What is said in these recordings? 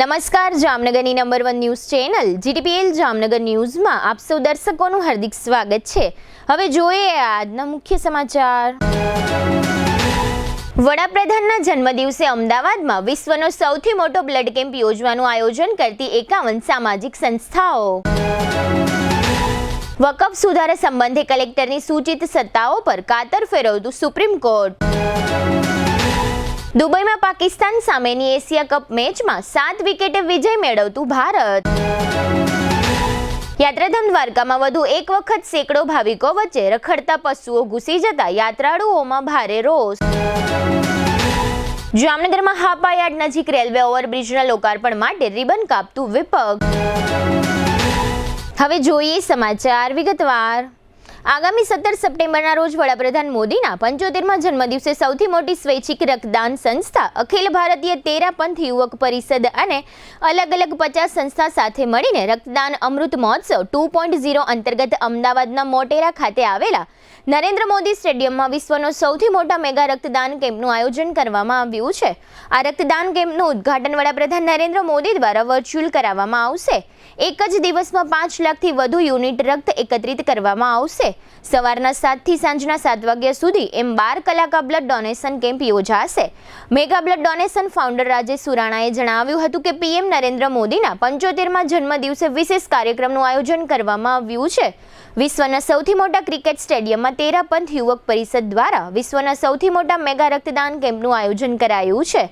નમસ્કાર, જામનગરની number 1 news channel GTPL Jamnagar ન્યૂઝમાં આપ સૌ દર્શકોનું હાર્દિક સ્વાગત છે। હવે જોઈએ આજના મુખ્ય સમાચાર। વડાપ્રધાનના જન્મદિવસે અમદાવાદમાં વિશ્વનો સૌથી મોટો બ્લડ કેમ્પ યોજવાનું આયોજન કરતી 51 સામાજિક સંસ્થાઓ। વકફ સુધારા સંબંધે કલેક્ટરની સૂચિત સત્તાઓ પર કાતર ફેરવતું સુપ્રીમ કોર્ટ। દુબઈમાં પાકિસ્તાન સામેની એશિયા કપ મેચમાં 7 વિકેટે વિજય મેળવતું ભારત। યાત્રાધામ દ્વારકામાં વધુ એક વખત સેંકડો ભાવિકો વચ્ચે રખડતા પશુઓ ઘૂસી જતા યાત્રાળુઓમાં ભારે રોષ। જામનગરમાં હાપા યાર્ડ નજીક રેલવે ઓવરબ્રિજના લોકાર્પણ માટે રિબન કાપતું વિપક્ષ। હવે જોઈએ સમાચાર વિગતવાર। આગામી 17 સપ્ટેમ્બરના રોજ વડાપ્રધાન મોદીના 75મા જન્મદિવસે સૌથી મોટી સ્વૈચ્છિક રક્તદાન સંસ્થા અખિલ ભારતીય તેરા પંથ યુવક પરિષદ અને અલગ અલગ 50 સંસ્થા સાથે મળીને રક્તદાન અમૃત મહોત્સવ 2.0 અંતર્ગત અમદાવાદના મોટેરા ખાતે આવેલા નરેન્દ્ર મોદી સ્ટેડિયમમાં વિશ્વનો સૌથી મોટા મેગા રક્તદાન કેમ્પનું આયોજન કરવામાં આવ્યું છે। આ રક્તદાન કેમ્પનું ઉદ્ઘાટન વડાપ્રધાન નરેન્દ્ર મોદી દ્વારા વર્ચ્યુઅલ કરાવવામાં આવશે। એક જ દિવસમાં 5 લાખથી વધુ યુનિટ રક્ત એકત્રિત કરવામાં આવશે। સવારના 7 થી સાંજના 7 વાગ્યા સુધી એમ 12 કલાક બ્લડ ડોનેશન કેમ્પ યોજાશે। Mega blood donation founder Rajesh સુરાણાએ જણાવ્યું હતું કે પીએમ નરેન્દ્ર મોદીના 75મા જન્મદિવસે વિશેષ કાર્યક્રમનું આયોજન કરવામાં આવ્યું છે। વિશ્વના સૌથી મોટા ક્રિકેટ સ્ટેડિયમમાં તેરા પંથ યુવક પરિષદ દ્વારા વિશ્વના સૌથી મોટા મેગા રક્તદાન કેમ્પનું આયોજન કરાયું છે।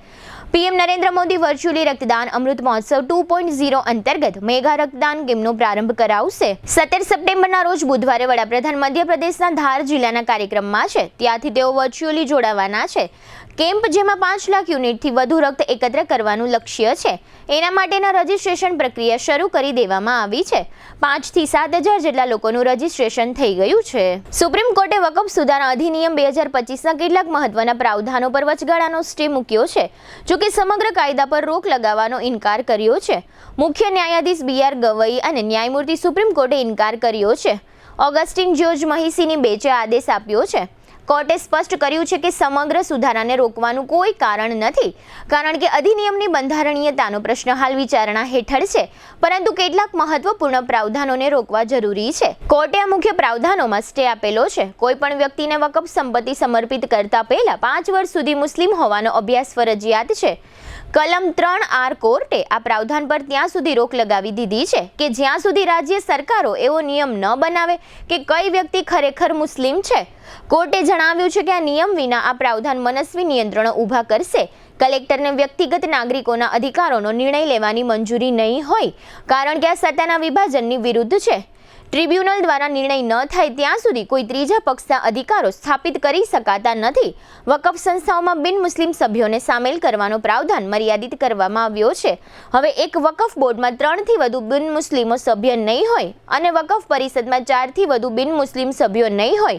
પીએમ નરેન્દ્ર મોદી વર્ચ્યુઅલી રક્તદાન અમૃત મહોત્સવ 2.0 અંતર્ગત મેગા રક્તદાન કેમ્પનો પ્રારંભ કરાવશે। 17 સપ્ટેમ્બરના રોજ બુધવારે વડાપ્રધાન મધ્યપ્રદેશના ધાર જિલ્લાના કાર્યક્રમમાં છે, ત્યાંથી તેઓ વર્ચ્યુઅલી જોડાવાના છે। કેમ્પ જેમાં 5 લાખ યુનિટથી વધુ રક્ત એકત્ર કરવાનું લક્ષ્ય છે, એના માટેના રજીસ્ટ્રેશન પ્રક્રિયા શરૂ કરી દેવામાં આવી છે। 5 થી 7,000 જેટલા લોકોનું રજીસ્ટ્રેશન થઈ ગયું છે। સુપ્રીમ કોર્ટે વકફ સુધારા અધિનિયમ 2025ના કેટલાક મહત્વના પ્રાવધાનો પર વચગાળાનો સ્ટે મૂક્યો છે, જો કે સમગ્ર કાયદા પર રોક લગાવવાનો ઇનકાર કર્યો છે। મુખ્ય ન્યાયાધીશ BR ગવઈ અને ન્યાયમૂર્તિ સુપ્રીમ કોર્ટે ઇનકાર કર્યો છે। ઓગસ્ટિન જ્યોર્જ મહિસીની બેંચે આદેશ આપ્યો છે। કોર્ટે સ્પષ્ટ કર્યું છે કે સમગ્ર સુધારાને રોકવાનું કોઈ કારણ નથી, કારણ કે અધિનિયમની બંધારણીયતાનો પ્રશ્ન હાલ વિચારણા હેઠળ છે, પરંતુ કેટલાક મહત્વપૂર્ણ પ્રાવધાનોને રોકવા જરૂરી છે। કોર્ટે આ મુખ્ય પ્રાવધાનોમાં સ્ટે આપેલો છે। કોઈ પણ વ્યક્તિને વકફ સંપત્તિ સમર્પિત કરતા પહેલા 5 વર્ષ સુધી મુસ્લિમ હોવાનો અભ્યાસ ફરજિયાત છે। કલમ 3R કોર્ટે આ પ્રાવધાન પર ત્યાં સુધી રોક લગાવી દીધી છે કે જ્યાં સુધી રાજ્ય સરકારો એવો નિયમ ન બનાવે કે કઈ વ્યક્તિ ખરેખર મુસ્લિમ છે। કોર્ટે જણાવ્યું છે કે આ નિયમ વિના આ પ્રાવધાન મનસ્વી નિયંત્રણો ઊભા કરશે। કલેક્ટરને વ્યક્તિગત નાગરિકોના અધિકારોનો નિર્ણય લેવાની મંજૂરી નહીં હોય, કારણ કે આ સત્તાના વિભાજનની વિરુદ્ધ છે। ટ્રિબ્યુનલ દ્વારા નિર્ણય ન થાય ત્યાં સુધી કોઈ ત્રીજા પક્ષના અધિકારો સ્થાપિત કરી શકાતા નથી। વકફ સંસ્થાઓમાં બિન મુસ્લિમ સભ્યોને સામેલ કરવાનો પ્રાવધાન મર્યાદિત કરવામાં આવ્યો છે। હવે એક વકફ બોર્ડમાં 3 થી વધુ બિન મુસ્લિમો સભ્ય નહીં હોય અને વકફ પરિષદમાં 4 થી વધુ બિન મુસ્લિમ સભ્યો નહીં હોય।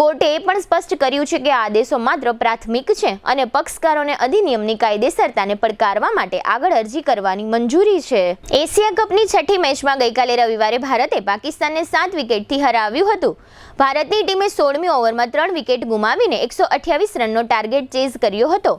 કોર્ટે એ પણ સ્પષ્ટ કર્યું છે કે આ આદેશો માત્ર પ્રાથમિક છે અને પક્ષકારોને અધિનિયમની કાયદેસરતાને પડકારવા માટે આગળ અરજી કરવાની મંજૂરી છે। એશિયા કપની 6ઠી મેચમાં ગઈકાલે રવિવારે ભારતે પાકિસ્તાન 7 વિકેટથી હરાવ્યું હતું। ભારતની ટીમે 16મી ઓવરમાં 3 વિકેટ ગુમાવીને 128 રનનો ટાર્ગેટ ચેઝ કર્યો હતો।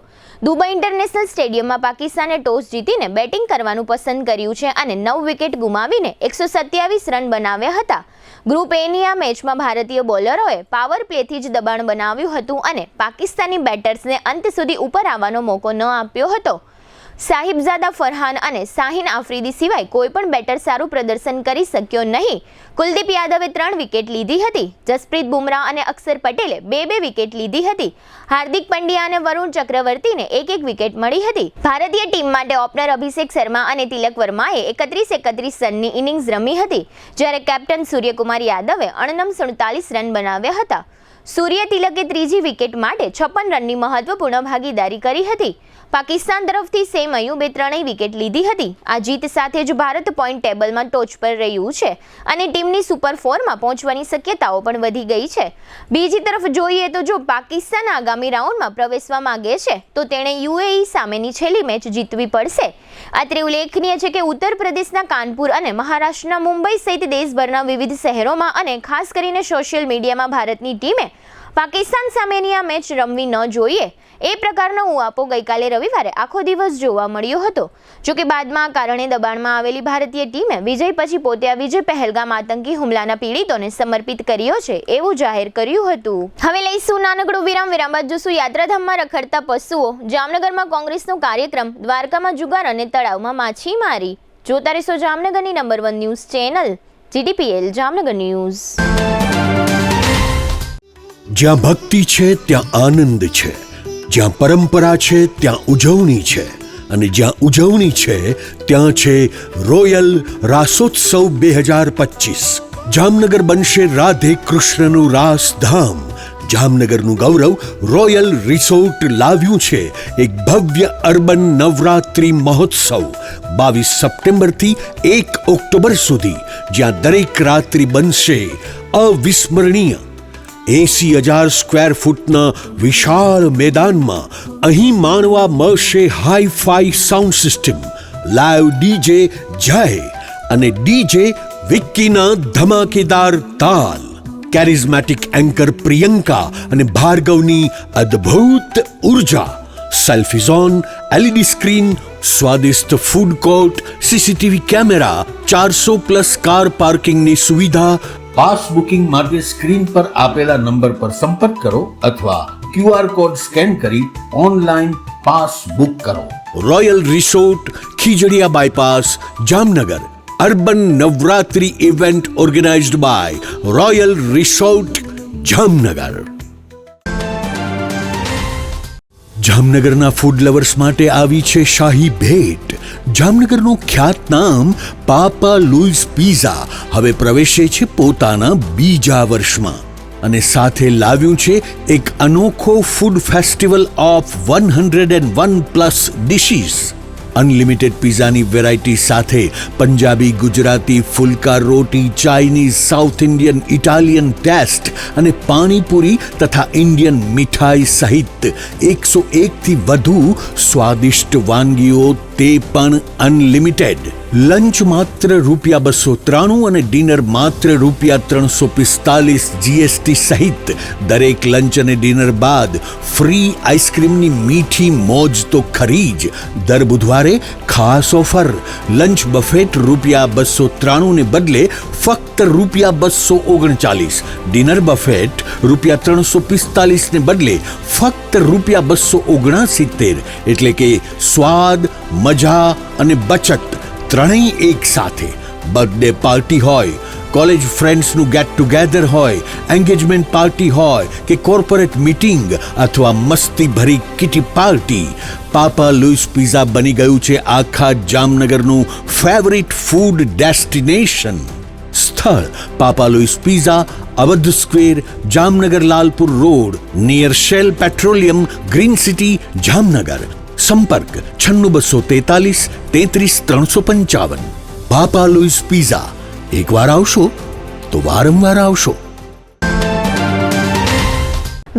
દુબઈ ઇન્ટરનેશનલ સ્ટેડિયમમાં પાકિસ્તાને ટોસ જીતીને બેટિંગ કરવાનું પસંદ કર્યું છે અને 9 વિકેટ ગુમાવીને 127 રન બનાવ્યા હતા। ગ્રુપ એની આ મેચમાં ભારતીય બોલરોએ પાવર પ્લેથી જ દબાણ બનાવ્યું હતું અને પાકિસ્તાની બેટર્સને અંત સુધી ઉપર આવવાનો મોકો ન આપ્યો હતો। સાહિબઝાદા ફરહાન અને શાહીન આફ્રિદી સિવાય કોઈ પણ બેટર સારું પ્રદર્શન કરી શક્યો નહીં। કુલદીપ યાદવે 3 વિકેટ લીધી હતી। જસપ્રીત બુમરાહ અને અક્ષર પટેલે 2 વિકેટ લીધી હતી। હાર્દિક પંડ્યા અને વરુણ ચક્રવર્તીને 1 વિકેટ મળી હતી। ભારતીય ટીમ માટે ઓપનર અભિષેક શર્મા અને તિલક વર્માએ 31 રનની ઇનિંગ્સ રમી હતી, જ્યારે કેપ્ટન સૂર્યકુમાર યાદવે અણનમ 47 રન બનાવ્યા હતા। સૂર્ય તિલકે ત્રીજી વિકેટ માટે 56 રનની મહત્વપૂર્ણ ભાગીદારી કરી હતી। પાકિસ્તાન તરફથી સેમ અયુબે 3 વિકેટ લીધી હતી। આ જીત સાથે જ ભારત પોઈન્ટ ટેબલમાં ટોચ પર રહ્યું છે અને ટીમની સુપર 4માં પહોંચવાની શક્યતાઓ પણ વધી ગઈ છે। બીજી તરફ જોઈએ તો જો પાકિસ્તાન આગામી રાઉન્ડમાં પ્રવેશવા માંગે છે તો તેણે UAE સામેની છેલ્લી મેચ જીતવી પડશે। અત્રે ઉલ્લેખનીય છે કે ઉત્તર પ્રદેશના કાનપુર અને મહારાષ્ટ્રના મુંબઈ સહિત દેશભરના વિવિધ શહેરોમાં અને ખાસ કરીને સોશિયલ મીડિયામાં ભારતની ટીમે પાકિસ્તાન સામેની આ મેચ રમવી ન જોઈએ એ પ્રકારનો ઉહાપો ગઈકાલે રવિવારે આખો દિવસ જોવા મળ્યો હતો. જોકે બાદમાં આ કારણે દબાણમાં આવેલી ભારતીય ટીમે વિજય પછી પોતે આ વિજય પહેલગામ આતંકી હુમલાના પીડિતોને સમર્પિત કર્યો છે એવું જાહેર કર્યું હતું. હવે લઈશું નાનકડું વિરામ બાદ જોશું યાત્રાધામમાં રખડતા પશુઓ, જામનગરમાં કોંગ્રેસનો કાર્યક્રમ, દ્વારકામાં જુગાર અને તળાવમાં માછીમારી. જોતા રહેશો જામનગરની number 1 news channel GTPL Jamnagar news. જ્યાં ભક્તિ છે ત્યાં આનંદ છે, જ્યાં પરંપરા છે ત્યાં ઉજવણી છે, અને જ્યાં ઉજવણી છે ત્યાં છે રોયલ રાસોત્સવ 2025. જામનગર બનશે રાધે કૃષ્ણનું રાસધામ. જામનગરનું ગૌરવ રોયલ રિસોર્ટ લાવ્યું છે એક ભવ્ય અર્બન નવરાત્રી મહોત્સવ 22 સપ્ટેમ્બરથી 1 ઓક્ટોબર સુધી, જ્યાં દરેક રાત્રિ બનશે અવિસ્મરણીય. 80,000 સ્ક્વેર ફૂટના વિશાળ મેદાનમાં અહીં માણવા મળશે hi fi sound system, live DJ જય અને ડીજે વિક્કીના ધમાકેદાર તાલ, કેરિઝમેટિક એન્કર પ્રિયંકા અને ભાર્ગવની અદ્ભુત ઉર્જા, સેલ્ફી ઝોન, LED સ્ક્રીન, સ્વાદિષ્ટ food court, CCTV camera, 400+ car પાર્કિંગની સુવિધા. પાસ બુકિંગ માટે સ્ક્રીન પર આપેલા નંબર પર સંપર્ક કરો અથવા QR કોડ સ્કેન કરી ઓનલાઈન પાસ બુક કરો. Royal resort, Khijadiya bypass, Jamnagar. Urban Navratri event organized by royal resort, Jamnagar. જામનગરના ફૂડ લવર્સ માટે આવી છે શાહી ભેટ. જામનગરનું ખ્યાતનામ પાપા લુઈસ પિઝા હવે પ્રવેશે છે પોતાના બીજા વર્ષમાં, અને સાથે લાવ્યું છે એક અનોખો food festival of 101+ dishes. Unlimited પિઝાની વેરાયટી સાથે પંજાબી, ગુજરાતી, ફુલકા રોટી, Chinese, South Indian, Italian taste અને પાણીપુરી તથા ઇન્ડિયન મીઠાઈ સહિત 101થી વધુ સ્વાદિષ્ટ વાનગીઓ, તે પણ અનલિમિટેડ. લંચ માત્ર ₹293 અને ડિનર માત્ર ₹345 GST સહિત. દરેક લંચ અને ડિનર બાદ ફ્રી આઈસ્ક્રીમની મીઠી મોજ તો ખરી જ. દર બુધવારે ખાસ ઓફર, લંચ બફેટ ₹293 ને બદલે ફક્ત ₹239, ડિનર બફેટ ₹345 ને બદલે ફક્ત ₹279. એટલે કે સ્વાદ, મજા અને બચત ત્રણેય એક સાથે. બર્થડે પાર્ટી હોય, કોલેજ ફ્રેન્ડ્સનું ગેટ ટુગેધર હોય, એન્ગેજમેન્ટ પાર્ટી હોય કે કોર્પોરેટ મીટિંગ અથવા મસ્તી ભરી kitty party, Papa Louis pizza બની ગયું છે આખા જામનગરનું ફેવરિટ ફૂડ ડેસ્ટિનેશન. સ્થળ Papa Louis pizza, Awadh square, Jamnagar Lalpur road, near Shell petroleum, green city, Jamnagar. સંપર્ક 96 243 33 355. Papa Louis pizza. એકવાર આવશો તો વારંવાર આવશો.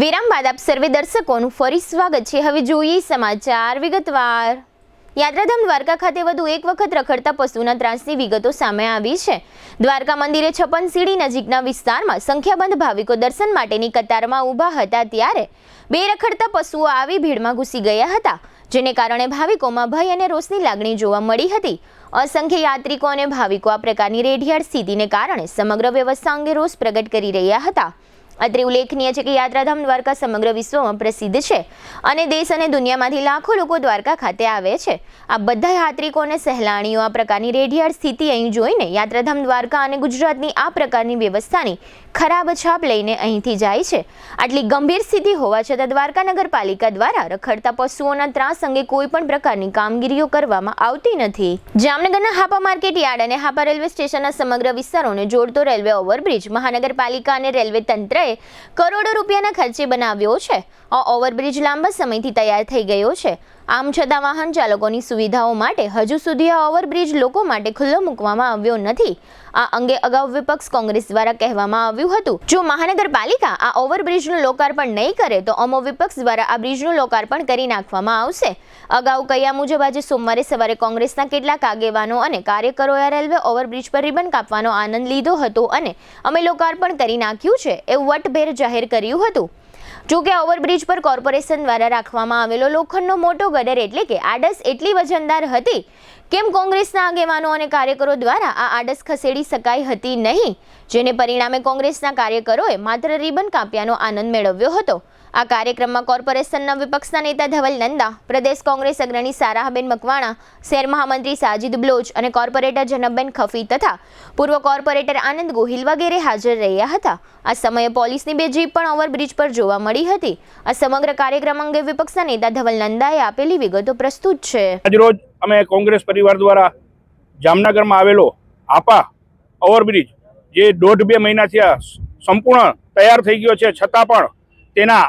વિરામ બાદ આપ સર્વે દર્શકોનું ફરી સ્વાગત છે. હવે જોઈએ સમાચાર વિગતવાર. યાત્રાધામ દ્વારકા ખાતે વધુ એક વખત રખડતા પશુના ત્રાસની વિગતો સામે આવી છે. દ્વારકા મંદિરે 56 સીડી નજીકના વિસ્તારમાં સંખ્યાબંધ ભાવિકો દર્શન માટેની કતારમાં ઊભા હતા ત્યારે 2 રખડતા પશુઓ આવી ભીડમાં ઘૂસી ગયા હતા, જેને કારણે ભાવિકોમાં ભય અને રોષની લાગણી જોવા મળી હતી. અસંખ્ય યાત્રિકો અને ભાવિકો આ પ્રકારની રેઢિયાળ સ્થિતિને કારણે સમગ્ર વ્યવસ્થા અંગે રોષ પ્રગટ કરી રહ્યા હતા. અત્રે ઉલ્લેખનીય છે કે યાત્રાધામ દ્વારકા સમગ્ર વિશ્વમાં પ્રસિદ્ધ છે અને દેશ અને દુનિયામાંથી લાખો લોકો દ્વારકા ખાતે આવે છે. આ બધા યાત્રિકો અને સહેલાણીઓ આ પ્રકારની રેઢિયાળ સ્થિતિ અહીં જોઈને યાત્રાધામ દ્વારકા અને ગુજરાતની આ પ્રકારની વ્યવસ્થાની ખરાબ છાપ લઈને અહીંથી જાય છે. આટલી ગંભીર સ્થિતિ હોવા છતાં દ્વારકા નગરપાલિકા દ્વારા રખડતા પશુઓના ત્રાસ અંગે કોઈ પણ પ્રકારની કામગીરીઓ કરવામાં આવતી નથી. જામનગરના હાપા માર્કેટ યાર્ડ અને હાપા રેલવે સ્ટેશનના સમગ્ર વિસ્તારોને જોડતો રેલવે ઓવરબ્રિજ મહાનગરપાલિકા અને રેલવે તંત્રએ કરોડો રૂપિયાના ખર્ચે બનાવ્યો છે. આ ઓવરબ્રિજ લાંબા સમયથી તૈયાર થઈ ગયો છે. આમ છતાં વાહન ચાલકોની સુવિધાઓ માટે હજુ સુધી આ ઓવરબ્રિજ લોકો માટે ખુલ્લો મૂકવામાં આવ્યો નથી. આ અંગે અગાઉ વિપક્ષ કોંગ્રેસ દ્વારા કહેવામાં આવ્યું હતું, જો મહાનગરપાલિકા આ ઓવરબ્રિજનું લોકાર્પણ નહીં કરે તો અમો વિપક્ષ દ્વારા આ બ્રિજનું લોકાર્પણ કરી નાખવામાં આવશે. અગાઉ કહ્યા મુજબ આજે સોમવારે સવારે કોંગ્રેસના કેટલાક આગેવાનો અને કાર્યકરોએ આ રેલવે ઓવરબ્રિજ પર રિબન કાપવાનો આનંદ લીધો હતો અને અમે લોકાર્પણ કરી નાખ્યું છે એવું વટભેર જાહેર કર્યું હતું. જો કે ઓવરબ્રિજ પર કોર્પોરેશન દ્વારા રાખવામાં આવેલો લોખંડનો મોટો ગટર એટલે કે આડસ એટલી વજનદાર હતી કેમ કોંગ્રેસના આગેવાનો અને કાર્યકરો દ્વારા આ આડસ ખસેડી શકાઈ હતી નહીં, જેને પરિણામે કોંગ્રેસના કાર્યકરોએ માત્ર રિબન કાપ્યાનો આનંદ મેળવ્યો હતો. આ કાર્યક્રમમાં કોર્પોરેશનના વિપક્ષના નેતા ધવલ નંદા, પ્રદેશ કોંગ્રેસ અગ્રણી સારાહબેન મકવાણા, શહેર મહામંત્રી સાજિદ બ્લોચ અને કોર્પોરેટર જનબેન ખફી તથા પૂર્વ કોર્પોરેટર આનંદ ગોહિલ વગેરે હાજર રહ્યા હતા. આ સમયે પોલીસની 2 જીપ પણ ઓવરબ્રિજ પર જોવા મળી હતી. આ સમગ્ર કાર્યક્રમ અંગે વિપક્ષના નેતા ધવલ નંદાએ આપેલી વિગતો પ્રસ્તુત છે. આજરોજ અમે કોંગ્રેસ પરિવાર દ્વારા જામનગરમાં આવેલો આપા ઓવરબ્રિજ જે 1.5-2 મહિનાથી સંપૂર્ણ તૈયાર થઈ ગયો છે, છતાં પણ તેના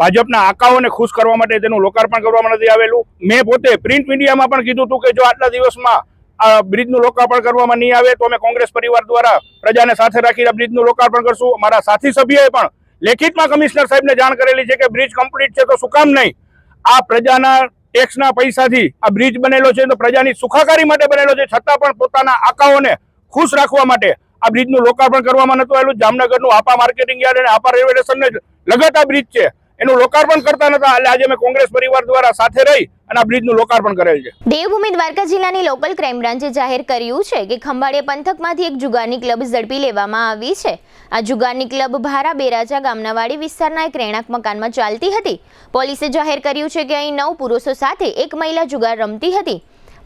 ભાજપના આકાઓને ખુશ કરવા માટે તેનું લોકાર્પણ કરવામાં નથી આવેલું. મેં પોતે પ્રિન્ટ મીડિયામાં પણ કીધું હતું કે જો આટલા દિવસમાં આ બ્રિજનું લોકાર્પણ કરવામાં નહીં આવે તો અમે કોંગ્રેસ પરિવાર દ્વારા પ્રજાને સાથે રાખીને બ્રિજનું લોકાર્પણ કરશું. મારા સાથી સભ્યોએ પણ લેખિતમાં કમિશનર સાહેબને જાણ કરેલી છે કે બ્રિજ કમ્પ્લીટ છે તો શું કામ નહીં. આ પ્રજાના ટેક્સના પૈસાથી આ બ્રિજ બનેલો છે તો પ્રજાની સુખાકારી માટે બનેલો છે, છતાં પણ પોતાના આકાઓને ખુશ રાખવા માટે આ બ્રિજનું લોકાર્પણ કરવામાં નતું આવેલું. જામનગરનું આપા માર્કેટિંગ યાર્ડ અને આપા રેલવે સ્ટેશનને લગત આ બ્રિજ છે, એનું લોકાર્પણ કરતા નતા. એટલે આજે અમે કોંગ્રેસ પરિવાર દ્વારા સાથે રહી અને આ બ્રિજનું લોકાર્પણ કરેલ છે. દેવભૂમિ દ્વારકા જિલ્લાની લોકલ ક્રાઇમ બ્રાન્ચે જાહેર કર્યું છે કે ખંભાળિયા પંથકમાંથી એક જુગારની ક્લબ ઝડપી લેવામાં આવી છે. આ જુગારની ક્લબ ભારા બેરાજા ગામના વાડી વિસ્તારના એક રહેણાંક મકાનમાં ચાલતી હતી. પોલીસે જાહેર કર્યું છે કે અહીં 9 પુરુષો સાથે એક મહિલા જુગાર રમતી હતી.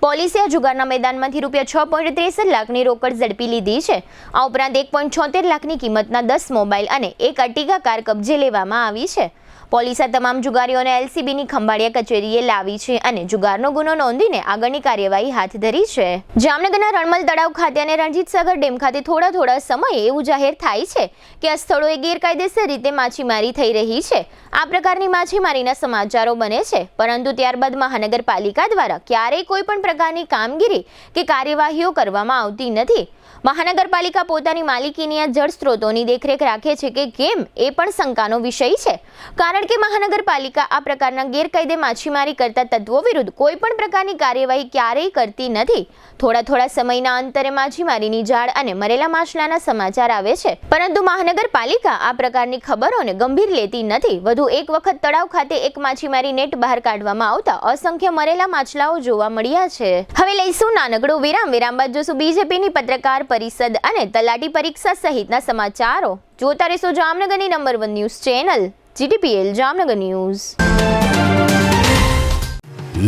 પોલીસે આ જુગારના મેદાનમાંથી ₹6.63 લાખની રોકડ ઝડપી લીધી છે. આ ઉપરાંત 1.76 લાખની કિંમતના 10 મોબાઈલ અને એક અર્ટિગા કાર કબજે લેવામાં આવી છે. પોલીસે તમામ જુગારીઓને એલસીબીની ખંભાળિયા કચેરીએ લાવી છે અને જુગારનો ગુનો નોંધીને આગળની કાર્યવાહી હાથ ધરી છે. જામનગરના રણમલ તળાવ ખાતે અને રણજીતસાગર ડેમ ખાતે થોડા સમયે એવું જાહેર થાય છે કે આ સ્થળોએ ગેરકાયદેસર રીતે માછીમારી થઈ રહી છે. આ પ્રકારની માછીમારીના સમાચારો બને છે, પરંતુ ત્યારબાદ મહાનગરપાલિકા દ્વારા ક્યારેય કોઈ પણ પ્રકારની કામગીરી કે કાર્યવાહીઓ કરવામાં આવતી નથી. મહાનગરપાલિકા પોતાની માલિકીની આ જળ સ્ત્રોતોની દેખરેખ રાખે છે કે કેમ એ પણ શંકાનો વિષય છે, કારણ કે મહાનગરપાલિકા આ પ્રકારના ગેરકાયદે માછીમારી કરતા તત્વો વિરુદ્ધ કોઈ પણ પ્રકારની કાર્યવાહી ક્યારેય કરતી નથી. થોડા સમયના અંતરે માછીમારીની જાળ અને મરેલા માછલાના સમાચાર આવે છે, પરંતુ મહાનગરપાલિકા આ પ્રકારની ખબરોને ગંભીર લેતી નથી. વધુ એક વખત તળાવ ખાતે એક માછીમારી નેટ બહાર કાઢવામાં આવતા અસંખ્ય મરેલા માછલાઓ જોવા મળ્યા છે. હવે લઈશું નાનકડો વિરામ બાદ જોશું બીજેપીની પત્રકાર પરિષદ અને તલાટી પરીક્ષા સહિતના સમાચારો. જોતા રહેશો જામનગરની number 1 news channel GTPL Jamnagar news.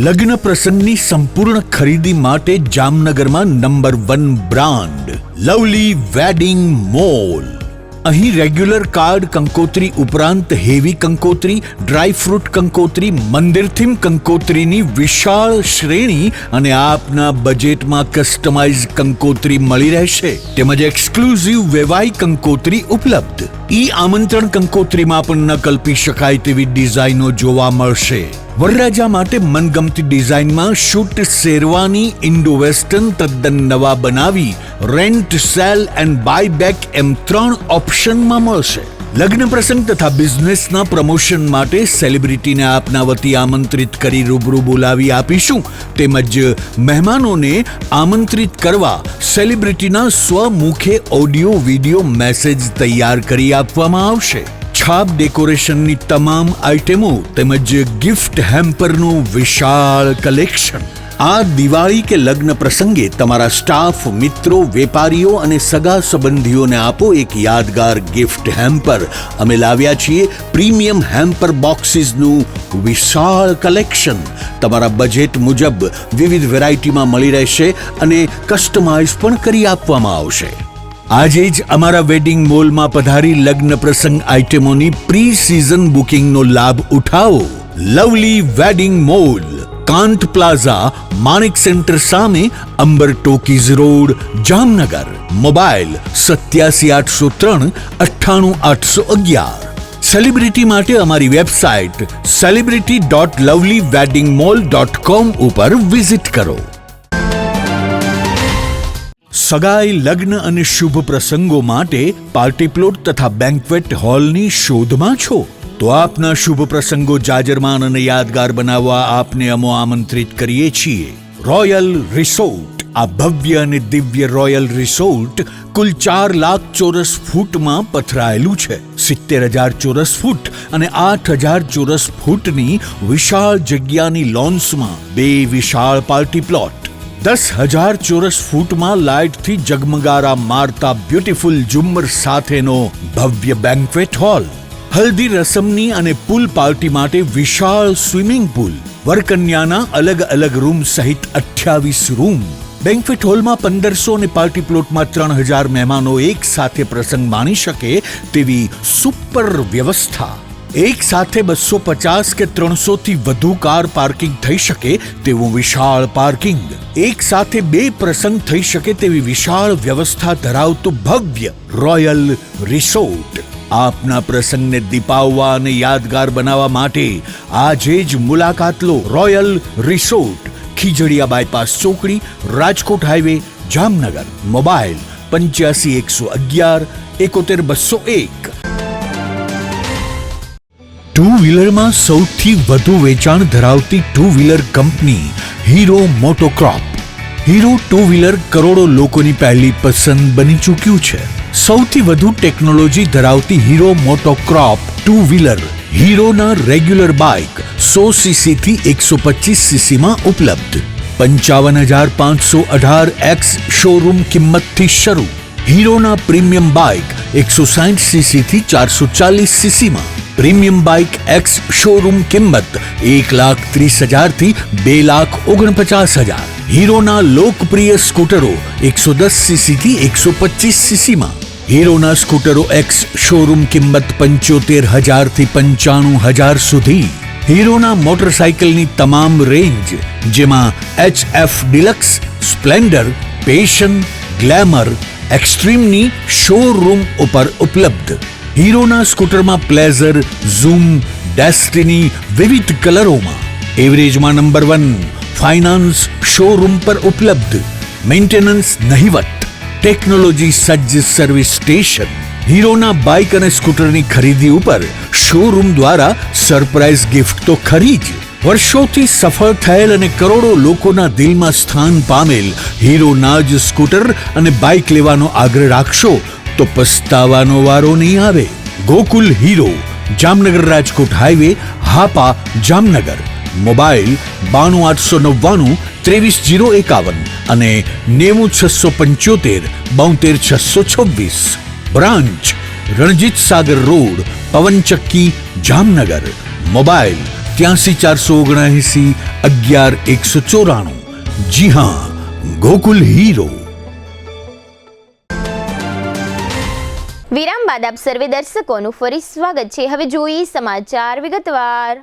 લગ્ન પ્રસંગની સંપૂર્ણ ખરીદી માટે જામનગરમાં number 1 brand lovely wedding mall. અહીં રેગ્યુલર કાર્ડ કંકોત્રી ઉપરાંત હેવી કંકોત્રી, ડ્રાય ફ્રૂટ કંકોત્રી, મંદિર થીમ કંકોત્રીની વિશાળ શ્રેણી અને આપના બજેટમાં કસ્ટમાઇઝ કંકોત્રી મળી રહેશે, તેમજ એક્સક્લુઝિવ વેવાઈ કંકોત્રી ઉપલબ્ધ. આમંત્રણ કંકોત્રીમાં પણ ન કલ્પી શકાય તેવી ડિઝાઇનો જોવા મળશે. વરરાજા માટે મનગમતી ડિઝાઇનમાં શૂટ શેરવાની ઇન્ડો વેસ્ટર્ન તદ્દન નવા બનાવી rent, sale and buy back એમ 3 ઓપ્શનમાં મળશે. લગ્ન પ્રસંગ તથા બિઝનેસના પ્રમોશન માટે સેલિબ્રિટીને આપના વતી આમંત્રિત કરી રૂબરૂ બોલાવી આપીશું, તેમજ મહેમાનોને આમંત્રિત કરવા સેલિબ્રિટીના સ્વમુખે ઓડિયો વિડિયો મેસેજ તૈયાર કરી આપવામાં આવશે. છાપ ડેકોરેશનની તમામ આઇટમો તેમજ ગિફ્ટ હેમ્પરનું વિશાળ કલેક્શન. આ દિવાળી કે લગ્ન પ્રસંગે તમારા સ્ટાફ, મિત્રો, વેપારીઓ અને સગા સંબંધીઓને આપો એક યાદગાર ગિફ્ટ હેમ્પર. અમે લાવ્યા છીએ પ્રીમિયમ હેમ્પર બોક્સીસનું વિશાળ કલેક્શન. તમારા બજેટ મુજબ વિવિધ વેરાયટીમાં મળી રહેશે અને કસ્ટમાઇઝ પણ કરી આપવામાં આવશે. આજે જ અમારા વેડિંગ મોલમાં પધારી લગ્ન પ્રસંગ આઇટમોની પ્રી સિઝન બુકિંગનો લાભ ઉઠાવો. Lovely wedding mall, Kant plaza, Manek center સામે, Amber talkies road, Jamnagar. Mobile 87 803 98 811. Celebrity માટે અમારી વેબસાઇટ celebrity.lovelyweddingmall.com ઉપર વિઝિટ કરો. સગાઈ, લગ્ન અને શુભ પ્રસંગો માટે પાર્ટી પ્લોટ તથા બેન્ક્વેટ હોલની શોધમાં છો તો આપના શુભ પ્રસંગો જાજરમાન અને યાદગાર બનાવવા આપને અમો આમંત્રિત કરીએ છીએ. રોયલ રિસોર્ટ, આ ભવ્ય અને દિવ્ય રોયલ રિસોર્ટ કુલ 4 લાખ ચોરસ ફૂટમાં પથરાયેલું છે. 70,000 ચોરસ ફૂટ અને 8,000 ચોરસ ફૂટની વિશાળ જગ્યાની લોન્સમાં 2 વિશાળ પાર્ટી પ્લોટ, 10,000 ચોરસ ફૂટમાં લાઇટથી જગમગારા મારતા બ્યુટીફુલ ઝુમ્મર સાથેનો ભવ્ય બેન્ક્વેટ હોલ, હલ્દી રસમની અને પૂલ પાર્ટી માટે વિશાળ સ્વિમિંગ પૂલ, વરકન્યાના અલગ અલગ રૂમ સહિત 28 રૂમ. બેન્ક્વેટ હોલમાં 1500 અને પાર્ટી પ્લોટમાં 3,000 મહેમાનો એક સાથે પ્રસંગ માણી શકે તેવી સુપર વ્યવસ્થા. એક સાથે 250 કે 300 થી વધુ કાર પાર્કિંગ થઈ શકે તેવું વિશાળ પાર્કિંગ, એક સાથે 2 પ્રસંગ થઈ શકે તેવી વિશાળ વ્યવસ્થા ધરાવતું ભવ્ય રોયલ રિસોર્ટ. આપના પ્રસંગને દીપાવવા અને યાદગાર બનાવવા માટે આજે જ મુલાકાત લો. રોયલ રિસોર્ટ, ખીજડીયા બાયપાસ ચોકડી, Rajkot highway, Jamnagar. Mobile 85 111 71 201. Two વ્હીલરમાં સૌથી વધુ વેચાણ ધરાવતી ટુ વ્હીલર કંપની હીરો મોટોક્રોપ. હીરો ટુ વ્હીલર કરોડો લોકોની પહેલી પસંદ બની ચૂક્યું છે. સૌથી વધુ ટેકનોલોજી ધરાવતી હીરો મોટોક્રોપ ટુ વ્હીલર હીરોના રેગ્યુલર બાઇક 100 સીસી થી 125 સીસીમાં ઉપલબ્ધ. 55,518 શોરૂમ કિંમતથી શરૂ. હીરોના પ્રીમિયમ બાઇક 160 સીસી થી 440 સીસીમાં. પ્રીમિયમ બાઇક એક્સ શોરૂમ કિંમત 1,30,000 થી 2,49,000. હીરોના લોકપ્રિય સ્કૂટરો 110 સીસી થી 125 સીસીમાં. હીરોના સ્કૂટરો એક્સ શોરૂમ કિંમત 75,000 થી 95,000 સુધી. હીરોના મોટરસાઇકલની તમામ રેન્જ જેમાં HF Deluxe, Splendor, Passion, Glamour, એક્સ્ટ્રીમની શોરૂમ ઉપર ઉપલબ્ધ. હીરોના સ્કૂટરમાં પ્લેઝર, ઝૂમ, ડેસ્ટિની વિવિધ કલરોમાં. એવરેજમાં નંબર 1. ફાઇનાન્સ શોરૂમ પર ઉપલબ્ધ. મેન્ટેનન્સ નહિવત. ટેકનોલોજી સજ્જ સર્વિસ સ્ટેશન. હીરોના બાઇક અને સ્કૂટરની ખરીદી ઉપર શોરૂમ દ્વારા સરપ્રાઇઝ ગિફ્ટ તો ખરી જ. વર્ષોથી સફળ થયેલ અને કરોડો લોકોના દિલમાં સ્થાન પામેલ હીરોના જ સ્કૂટર અને બાઇક લેવાનો આગ્રહ રાખશો તો પસ્તાવાનો વારો નહીં આવે. Gokul hero, Jamnagar Rajkot highway, Hapa, Jamnagar. Mobile 92 899 23 051 અને 90 675 72 626. Branch Ranjit Sagar road, પવનચક્કી, Jamnagar. Mobile 83 479 11 194. જી હા, ગોકુલ હીરો. વિરામ બાદ આપ સર્વે દર્શકોનું ફરી સ્વાગત છે. હવે જોઈએ સમાચાર વિગતવાર.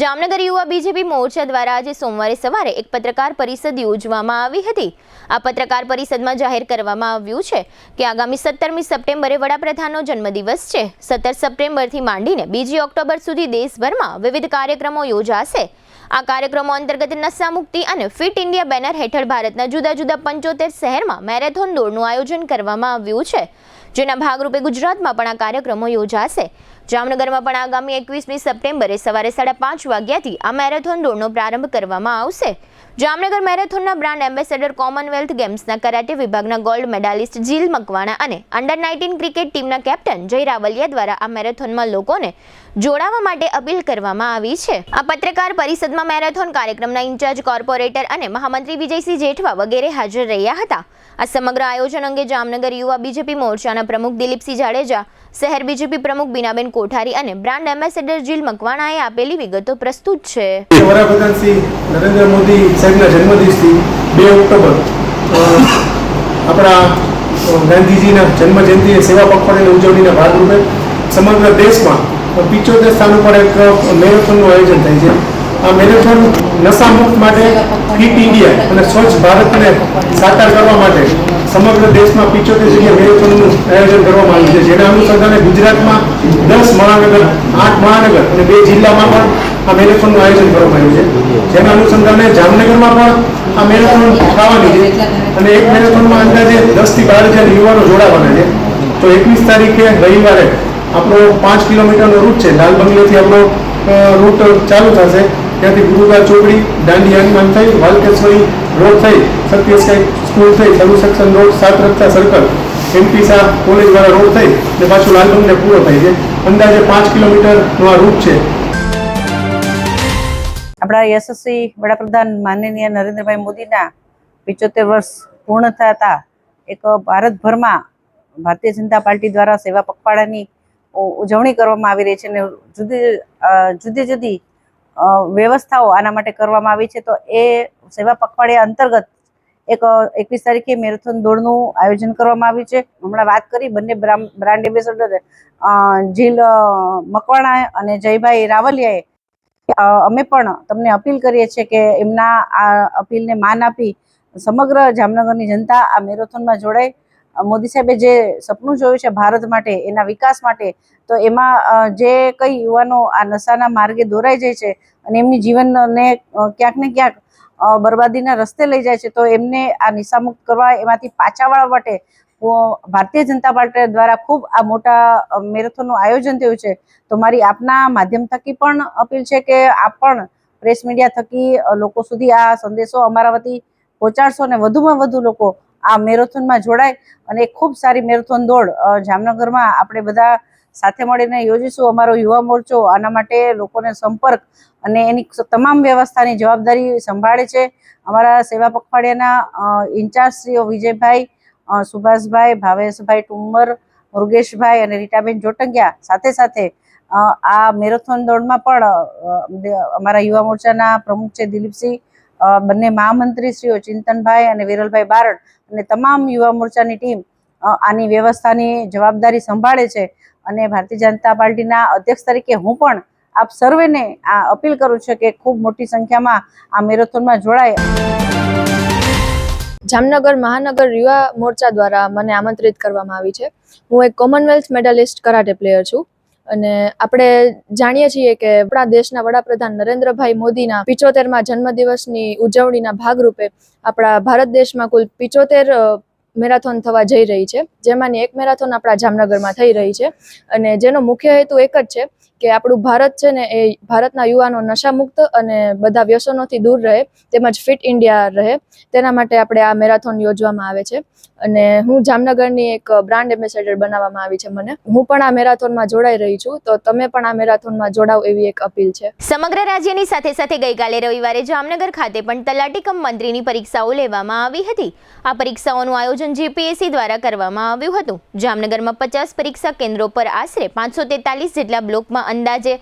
જામનગર યુવા બીજેપી મોરચા દ્વારા આજે સોમવારે સવારે એક પત્રકાર પરિષદ યોજવામાં આવી હતી. આ પત્રકાર પરિષદમાં જાહેર કરવામાં આવ્યું છે કે આગામી 17મી સપ્ટેમ્બરે વડાપ્રધાનનો જન્મદિવસ છે. 17 સપ્ટેમ્બરથી માંડીને 2 ઓક્ટોબર સુધી દેશભરમાં વિવિધ કાર્યક્રમો યોજાશે. આ કાર્યક્રમો અંતર્ગત નશામુક્તિ અને ફિટ ઇન્ડિયા બેનર હેઠળ ભારતના જુદા જુદા 75 શહેરમાં મેરેથોન દોડનું આયોજન કરવામાં આવ્યું છે, જેના ભાગરૂપે ગુજરાતમાં પણ આ કાર્યક્રમો યોજાશે. જામનગરમાં પણ આગામી 21મી સપ્ટેમ્બરે સવારે 5:30 વાગ્યાથી આ મેરેથોન દોડનો પ્રારંભ કરવામાં આવશે. જામનગર મેરેથોનના બ્રાન્ડ એમ્બેસેડર કોમનવેલ્થ ગેમ્સના કરાટે વિભાગના ગોલ્ડ મેડાલિસ્ટ જીલ મકવાણા અને અંડર-19 ક્રિકેટ ટીમના કેપ્ટન જય રાવલિયા દ્વારા આ મેરેથોનમાં લોકોને જોડાવા માટે અપીલ કરવામાં આવી છે. આ પત્રકાર પરિષદમાં મેરેથોન કાર્યક્રમના ઇન્ચાર્જ કોર્પોરેટર અને મહામંત્રી વિજયસિંહ જેઠવા વગેરે હાજર રહ્યા હતા. આ સમગ્ર આયોજન અંગે જામનગર યુવા બીજેપી મોરચાના પ્રમુખ દિલીપસિંહ જાડેજા, શહેર બીજેપી પ્રમુખ બીનાબેન કોઠારી અને બ્રાન્ડ એમ્બેસેડર જીલ મકવાણાએ આપેલી વિગતો પ્રસ્તુત છે. વડાપ્રધાન શ્રી નરેન્દ્ર મોદી સાહેબના જન્મદિવસથી 2 ઓક્ટોબર આપણા ગાંધીજીના જન્મજયંતિ સેવા પખવાડિયાની ઉજવણીના ભાગરૂપે સમગ્ર દેશમાં 75 સ્થાન ઉપર એક મેરેથોનનું આયોજન થાય છે. આ મેરેથોન નશામુક્ત માટે, ફિટ ઇન્ડિયા અને સ્વચ્છ ભારતને સાકાર કરવા માટે સમગ્ર દેશમાં 75 જગ્યાએ મેરેથોનનું આયોજન કરવામાં આવ્યું છે. જેના અનુસંધાને ગુજરાતમાં 10 મહાનગર, 8 મહાનગર અને 2 જિલ્લામાં પણ આ મેરેથોનનું આયોજન કરવામાં આવ્યું છે. જેના અનુસંધાને જામનગરમાં પણ આ મેરેથોન થવાની છે અને એક મેરેથોનમાં અંદાજે 10 થી 12 હજાર યુવાનો જોડાવાના છે. તો 21 તારીખે રવિવારે આપણો 5 કિલોમીટરનો રૂટ છે. લાલ બંગલેથી આપણો રૂટ ચાલુ થશે. ત્યાંથી ગુરુદ્વાર ચોકડી, દાંડી હનુમાન થઈ, વાલકેશ્વરી, રોડ થઈ સત્ય સ્કાય સ્કૂલ થઈ સર્વિસ સેક્શન રોડ 7 રસ્તા સર્કલ એમપી શાહ કોલેજ વાળા રોડ થઈ ને પાછું લાલબંગને પૂરો થાય છે. અંદાજે 5 કિલોમીટરનો આ રૂટ છે. આપણા યશસ્વી વડાપ્રધાન માનનીય નરેન્દ્રભાઈ મોદીના 75 વર્ષ પૂર્ણ થતા એક ભારતભરમાં ભારતીય જનતા પાર્ટી દ્વારા સેવા પખવાડાની ઉજવણી કરવામાં આવી રહી છે અને જુદી જુદી વ્યવસ્થાઓ આના માટે કરવામાં આવી છે. તો એ સેવા પખવાડિયા અંતર્ગત એક 21 તારીખે મેરેથોન દોડનું આયોજન કરવામાં આવ્યું છે. હમણાં વાત કરી બંને બ્રાન્ડ એમ્બેસેડર જીલ મકવાણા અને જયભાઈ રાવલિયાએ અમે પણ તમને અપીલ કરીએ છીએ કે એમના આ અપીલને માન આપી સમગ્ર જામનગરની જનતા આ મેરેથોનમાં જોડાય. મોદી સાહેબે જે સપનું જોયું છે ભારત માટે, એના વિકાસ માટે, તો એમાં જે કઈ યુવાનો આ નશાના માર્ગે દોરાઈ જાય છે અને એમની જીવનને ક્યાંક ને ક્યાંક બરબાદીના રસ્તે લઈ જાય છે, તો એમને આ નિશામુક્ત કરવા, એમાંથી પાછા વાળવા માટે ભારતીય જનતા પાર્ટી દ્વારા ખૂબ આ મોટા મેરેથોનનું આયોજન થયું છે. તો મારી આપના માધ્યમ થકી પણ અપીલ છે કે આપ પણ પ્રેસ મીડિયા થકી લોકો સુધી આ સંદેશો અમારા વતી પહોંચાડશો અને વધુમાં વધુ લોકો આ મેરેથોનમાં જોડાય અને ખૂબ સારી મેરેથોન દોડ જામનગરમાં આપણે બધા સાથે મળીને યોજીશું. અમારો યુવા મોરચો આના માટે લોકોને સંપર્ક અને એની તમામ વ્યવસ્થાની જવાબદારી સંભાળે છે. અમારા સેવા પખવાડિયાના ઇન્ચાર્જ શ્રીઓ વિજયભાઈ, સુભાષભાઈ, ભાવેશભાઈ ટુમ્મર, મુરુગેશભાઈ અને રીટાબેન જોટંગિયા સાથે સાથે આ મેરેથોન દોડમાં પણ અમારા યુવા મોરચાના પ્રમુખ છે દિલીપસિંહ, બંને મહામંત્રી શ્રીઓ ચિંતનભાઈ અને વિરલભાઈ બારડ અને તમામ યુવા મોરચાની ટીમ આની વ્યવસ્થાની જવાબદારી સંભાળે છે. અને ભારતીય જનતા પાર્ટીના અધ્યક્ષ તરીકે હું પણ આપ સર્વેને આ અપીલ કરું છું કે ખૂબ મોટી સંખ્યામાં આ મેરેથોનમાં જોડાય. જામનગર મહાનગર યુવા મોરચા દ્વારા મને આમંત્રિત કરવામાં આવી છે. હું એક કોમનવેલ્થ મેડલિસ્ટ કરાટે પ્લેયર છું અને આપણે જાણીએ છીએ કે આપણા દેશના વડાપ્રધાન નરેન્દ્રભાઈ મોદીના 75મા જન્મદિવસની ઉજવણીના ભાગરૂપે આપણા ભારત દેશમાં કુલ 75 મેરાથોન થવા જઈ રહી છે, જેમાંની એક મેરાથોન આપણા જામનગરમાં થઈ રહી છે અને જેનો મુખ્ય હેતુ એક જ છે કે આપણું ભારત છે ને એ ભારતના યુવાનો નશામુક્ત અને બધા વ્યસનોથી દૂર રહે તેમજ ફિટ ઇન્ડિયા રહે, તેના માટે આપણે આ મેરાથોન યોજવામાં આવે છે. અને હું જામનગરની એક બ્રાન્ડ એમ્બેસેડર બનાવવામાં આવી છે મને. હું પણ આ મેરાથોનમાં જોડાઈ રહી છું, તો તમે પણ આ મેરાથોનમાં જોડાવ એવી એક અપીલ છે. સમગ્ર રાજ્યની સાથે સાથે ગઈકાલે રવિવારે જામનગર ખાતે પણ તલાટી કમ મંત્રીની પરીક્ષાઓ લેવામાં આવી હતી. આ પરીક્ષાઓનું આયોજન જીપીએસસી દ્વારા કરવામાં આવ્યું હતું. જામનગરમાં 50 પરીક્ષા કેન્દ્રો પર આશરે 543 જેટલા બ્લોકમાં અંદાજે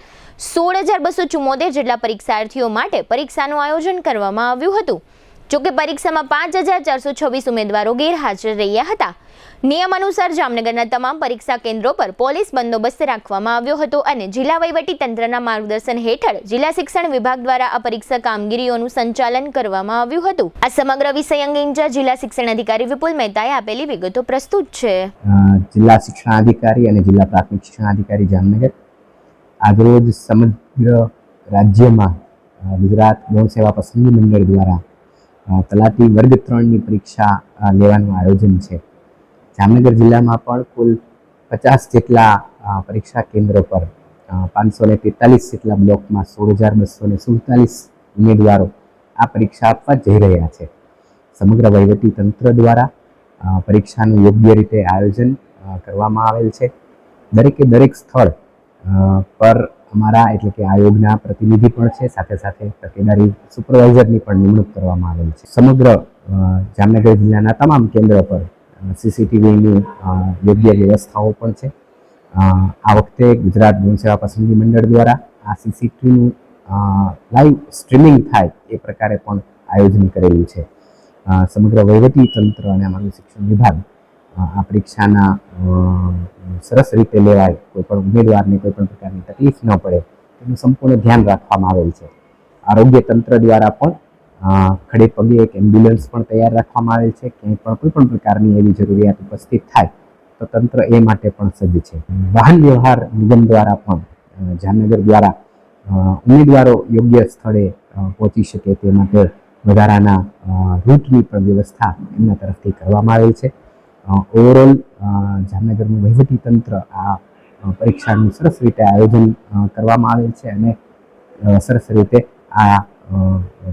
16,274 જેટલા પરીક્ષાર્થીઓ માટે પરીક્ષાનું આયોજન કરવામાં આવ્યું હતું. જોકે પરીક્ષામાં 5,426 ઉમેદવારો ગેરહાજર રહ્યા હતા. નિયમ અનુસાર જામનગરના તમામ પરીક્ષા કેન્દ્રો પર પોલીસ બંદોબસ્ત રાખવામાં આવ્યો હતો અને જિલ્લા વહીવટી તંત્રના માર્ગદર્શન હેઠળ જિલ્લા શિક્ષણ વિભાગ દ્વારા આ પરીક્ષા કામગીરીઓનું સંચાલન કરવામાં આવ્યું હતું. આ સમગ્ર વિષય અંગે ઇન્ચાર્જ જિલ્લા શિક્ષણ અધિકારી વિપુલ મહેતાએ આપેલી વિગતો પ્રસ્તુત છે. જિલ્લા શિક્ષણ અધિકારી અને જિલ્લા પ્રાથમિક શિક્ષણ અધિકારી જામનગર આજરોજ સમગ્ર રાજ્યમાં ગુજરાત ગૌણ સેવા પસંદગી મંડળ દ્વારા તલાટી વર્ગ 3ની પરીક્ષા લેવાનું આયોજન છે. જામનગર જિલ્લામાં પણ કુલ 50 જેટલા પરીક્ષા કેન્દ્રો પર 543 જેટલા બ્લોકમાં 16,247 ઉમેદવારો આ પરીક્ષા આપવા જઈ રહ્યા છે. સમગ્ર વહીવટી તંત્ર દ્વારા પરીક્ષાનું યોગ્ય રીતે આયોજન કરવામાં આવેલ છે. દરેક સ્થળ પર અમારા એટલે કે આયોગના પ્રતિનિધિ પણ છે, સાથે સાથે તકેદારી સુપરવાઇઝરની પણ નિમણૂક કરવામાં આવેલ છે. સમગ્ર જામનગર જિલ્લાના તમામ કેન્દ્રો પર સીસીટીવીની યોગ્ય વ્યવસ્થાઓ પણ છે. આ વખતે ગુજરાત ગૌણ સેવા પસંદગી મંડળ દ્વારા આ સીસીટીવીનું લાઈવ સ્ટ્રીમિંગ થાય એ પ્રકારે પણ આયોજન કરેલું છે. સમગ્ર વહીવટી તંત્ર અને અમારું શિક્ષણ વિભાગ આ પરીક્ષાના સરસ રીતે લેવાય, કોઈપણ ઉમેદવારને કોઈપણ પ્રકારની તકલીફ ન પડે તેનું સંપૂર્ણ ધ્યાન રાખવામાં આવેલ છે. આરોગ્ય તંત્ર દ્વારા પણ ખડે પગે એક એમ્બ્યુલન્સ પણ તૈયાર રાખવામાં આવેલ છે. ક્યાંય પણ કોઈપણ પ્રકારની એવી જરૂરિયાત ઉપસ્થિત થાય તો તંત્ર એ માટે પણ સજ્જ છે. વાહન વ્યવહાર નિગમ દ્વારા પણ જામનગર દ્વારા ઉમેદવારો યોગ્ય સ્થળે પહોંચી શકે તે માટે વધારાના રૂટની પણ વ્યવસ્થા એમના તરફથી કરવામાં આવેલ છે. ઓવરઓલ જામનગરનું વહીવટી તંત્ર આ પરીક્ષાનું સરસ રીતે આયોજન કરવામાં આવેલ છે અને સરસ રીતે આ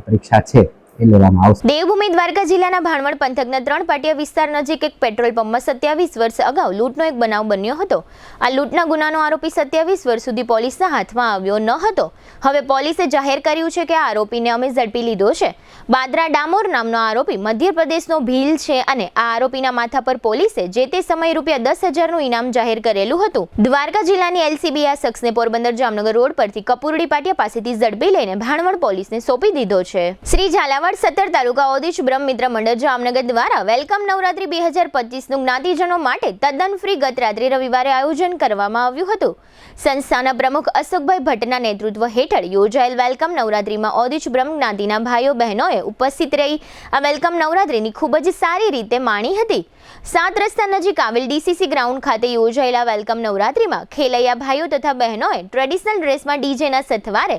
પરીક્ષા છે એ લેવામાં આવશે. દેવભૂમિ દ્વારકા જિલ્લાના ભાણવડ પંથકના 3 પાટિયા વિસ્તાર નજીક એક પેટ્રોલ પંપમાં 27 વર્ષ અગાઉ લૂંટનો એક બનાવ બન્યો હતો. આ લૂંટના ગુનાનો આરોપી 27 વર્ષ સુધી પોલીસના હાથમાં આવ્યો ન હતો. હવે પોલીસે જાહેર કર્યું છે કે આ આરોપીને અમે ઝડપી લીધો છે. બાદરા ડામોર નામનો આરોપી મધ્યપ્રદેશનો ભીલ છે અને આ આરોપીના માથા પર પોલીસે જે તે સમયે ₹10,000નું ઇનામ જાહેર કરેલું હતું. દ્વારકા જિલ્લાની એલસીબી આ શખ્સને પોરબંદર જામનગર રોડ પરથી કપુરડી પાટિયા પાસેથી ઝડપી લઈને ભાણવડ પોલીસને સોંપી દીધો છે. શ્રી ઝાલાવાડ સત્તર તાલુકા ઓદિશ બ્રહ્મ મિત્ર મંડળ જામનગર દ્વારા વેલકમ નવરાત્રી 2025નું જ્ઞાતિજનો માટે તદ્દન ફ્રી ગત રાત્રે રવિવારે આયોજન કરવામાં આવ્યું હતું. સંસ્થાના પ્રમુખ અશોકભાઈ ભટ્ટના નેતૃત્વ હેઠળ યોજાયેલ વેલકમ નવરાત્રીમાં ઓદિશ બ્રહ્મ જ્ઞાતિના ભાઈઓ બહેનોએ ઉપસ્થિત રહી આ વેલકમ નવરાત્રીની ખૂબ જ સારી રીતે માણી હતી. 7 રસ્તા નજીક આવેલ ડીસીસી ગ્રાઉન્ડ ખાતે યોજાયેલા વેલકમ નવરાત્રીમાં ખેલૈયા ભાઈઓ તથા બહેનોએ ટ્રેડિશનલ ડ્રેસમાં ડીજેના સથવારે